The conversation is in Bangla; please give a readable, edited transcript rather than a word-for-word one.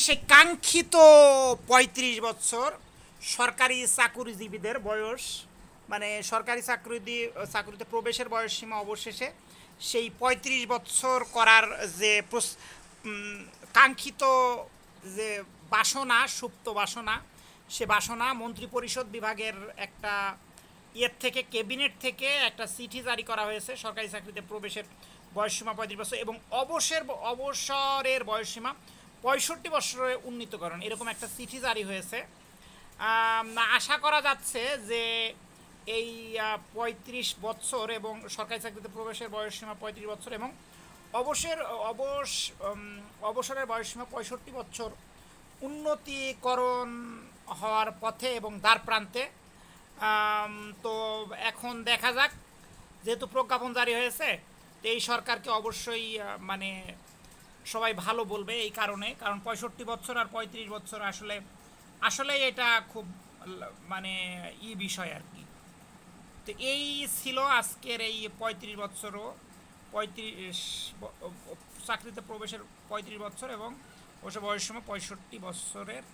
সেই কাঙ্ক্ষিত ৩৫ বছর সরকারি চাকুরিজীবীদের বয়স, মানে সরকারি চাকুরিতে প্রবেশের বয়সসীমা অবশেষে সেই ৩৫ বছর করার যে কাঙ্ক্ষিত যে বাসনা, সুপ্ত বাসনা, সে বাসনা মন্ত্রিপরিষদ বিভাগের একটা থেকে ক্যাবিনেট থেকে একটা চিঠি জারি করা হয়েছে সরকারি চাকরিতে প্রবেশের বয়সসীমা ৩৫ বছর এবং অবসরের বয়সসীমা ৬৫ বছরে উন্নীতকরণ, এরকম একটা চিঠি জারি হয়েছে। আশা করা যাচ্ছে যে এই ৩৫ বছর এবং সরকারি চাকরিতে প্রবেশের বয়সসীমা ৩৫ বছর এবং অবসরের বয়সসীমা ৬৫ বছর উন্নতিকরণ হওয়ার পথে এবং দ্বার প্রান্তে। তো এখন দেখা যাক, যেহেতু প্রজ্ঞাপন জারি হয়েছে, তো এই সরকারকে অবশ্যই মানে সবাই ভালো বলবে এই কারণে, কারণ ৬৫ বছর আর ৩৫ বছর আসলে এটা খুব মানে বিষয় আর কি। তো এই ছিল আজকের এই ৩৫ বছরও ৩৫ চাকরিতে প্রবেশের ৩৫ বছর এবং বয়সসীমা ৬৫ বছরের